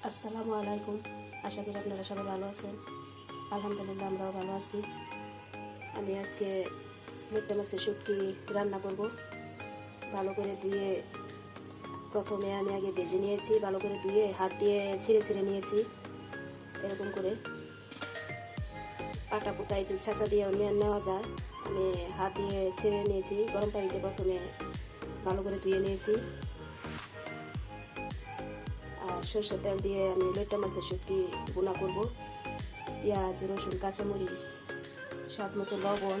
আসসালামু আলাইকুম। আশা করি আপনারা সবাই ভালো আছেন। আলহামদুলিল্লাহ আমরাও ভালো আছি। আমি আজকে মিট্টা মাছের শুটকি রান্না করব। ভালো করে ধুয়ে প্রথমে আমি আগে ভেজে নিয়েছি, ভালো করে ধুয়ে হাত দিয়ে ছিঁড়ে ছিঁড়ে নিয়েছি। এরকম করে পাটা পুতা একটু ছাঁচা দিয়ে নেওয়া যায়। আমি হাত দিয়ে ছিঁড়ে নিয়েছি, গরম পানিতে প্রথমে ভালো করে ধুয়ে নিয়েছি। আর সরষের তেল দিয়ে আমি লইট্টা মাছের শুটকি ভুনা করব। পেঁয়াজ, রসুন, কাঁচামরিচ, স্বাদ মতো লবণ,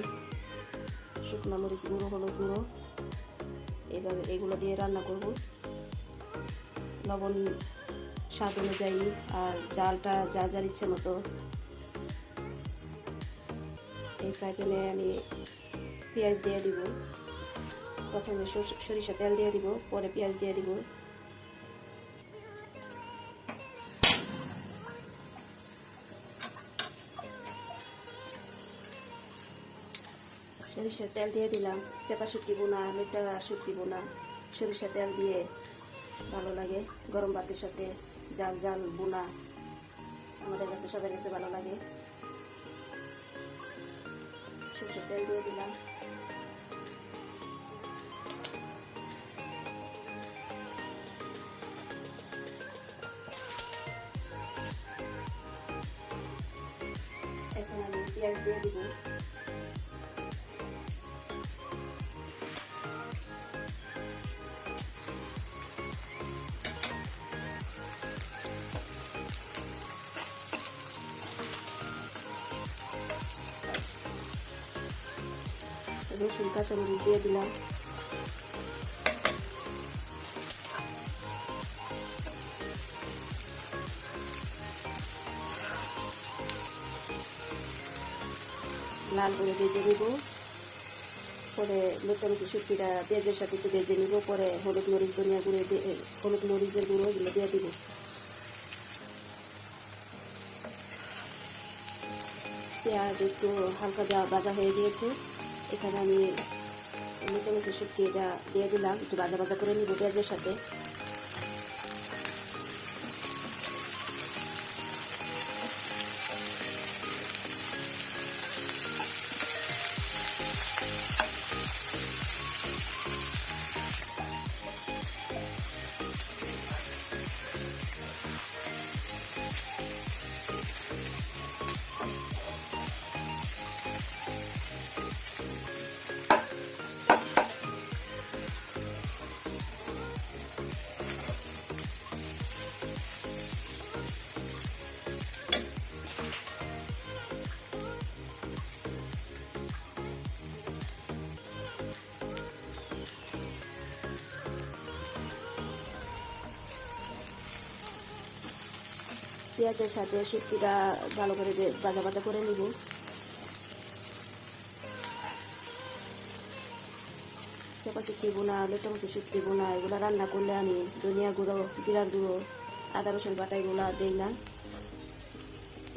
শুকনো মরিচ গুঁড়ো, হলুদ গুঁড়ো, এইভাবে এগুলো দিয়ে রান্না করব। লবণ স্বাদ অনুযায়ী, আর জালটা যার যার ইচ্ছে মতো। এই ফ্রাই প্যানে আমি পেঁয়াজ দিয়ে দিব। প্রথমে সরিষা তেল দিয়ে দিব, পরে পেঁয়াজ দিয়ে দিব। সরিষার তেল দিয়ে দিলাম। চেপা শুটকি বোনা, মিট্টা শুটকি বোনা সরিষার তেল দিয়ে ভালো লাগে। গরম ভাতের সাথে জাল জাল বোনা আমাদের কাছে, সবার কাছে ভালো লাগে। সরষের তেল দিয়ে দিলাম। এখন আমি পেঁয়াজ দিয়ে দিব। রসুন, কাঁচামরিচ দিয়ে দিলাম। লাল করে ভেজে নিব। পরে মিট্টা মাছের শুটকিটা পেঁয়াজের সাথে একটু ভেজে নিব। পরে হলুদ মরিচ, ধনিয়া গুঁড়ো দিয়ে, হলুদ মরিচের গুঁড়ো এগুলো দিয়ে দিব। পেঁয়াজ একটু হালকা ভাজা হয়ে গিয়েছে। এখানে আমি মিট্টা মাছের শুটকি এটা দিয়ে দিলাম। একটু ভাজা ভাজা করে নিব পেঁয়াজের সাথে। পেঁয়াজের সাথে শুটকিটা ভালো করে ভাজা ভাজা করে নিব। চেপা শুটকি বোনা, লইট্টা মাছের শুটকি বোনা এগুলো রান্না করলে আমি ধনিয়া গুঁড়ো, জিরার গুঁড়ো, আদা রসুন বাটা এগুলো দিই না।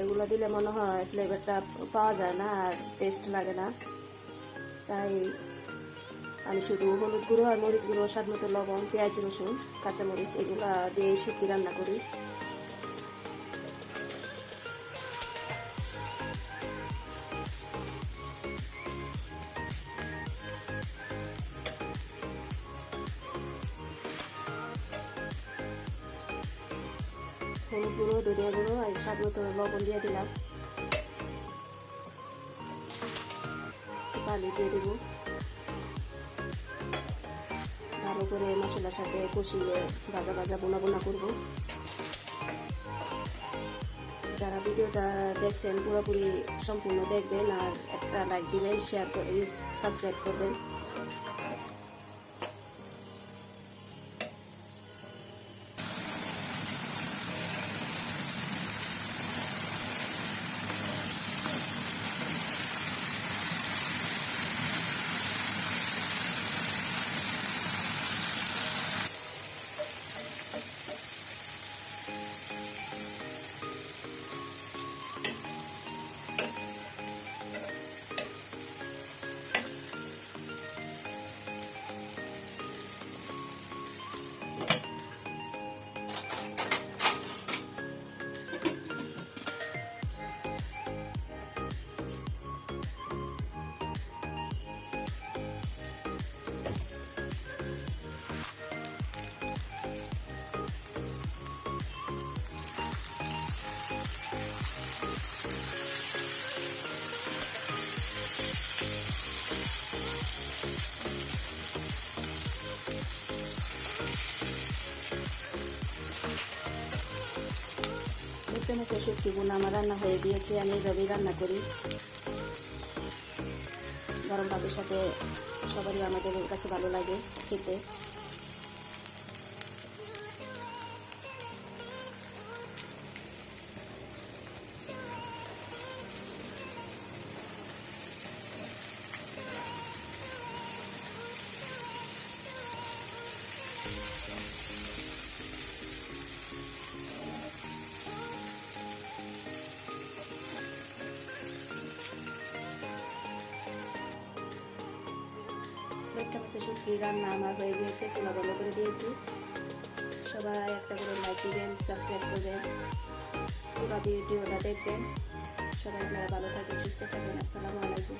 এগুলো দিলে মনে হয় ফ্লেভারটা পাওয়া যায় না, আর টেস্ট লাগে না। তাই আমি শুধু হলুদ গুঁড়ো আর মরিচ গুঁড়ো, স্বাদ মতো লবণ, পেঁয়াজ, রসুন, কাঁচামরিচ এগুলো দিয়ে শুটকি রান্না করি। হলুদ গুঁড়ো, ধনিয়া গুঁড়ো আর স্বাদ মতো লবণ দিয়ে দিলাম। পানি দিয়ে দেব। ভালো করে মশলার সাথে কষিয়ে ভাজা ভাজা বোনা বোনা করব। যারা ভিডিওটা দেখছেন পুরোপুরি সম্পূর্ণ দেখবেন, আর একটা লাইক দিবেন, শেয়ার করে সাবস্ক্রাইব করবেন। একটা মাছের শুটকি বোনা আমার রান্না হয়ে গিয়েছে। আমি এইভাবেই রান্না করি, গরম ভাতের সাথে সবারই আমাদের কাছে ভালো লাগে খেতে। একটা মাছের শুটকি রান্না আমার হয়ে গিয়েছে, চুলা বন্ধ করে দিয়েছি। সবাই একটা করে লাইক দিবেন, সাবস্ক্রাইব করবেন, পুরো ভিডিওটা দেখবেন। সবাই আপনারা ভালো থাকবেন, সুস্থ থাকবেন। আসসালামু আলাইকুম।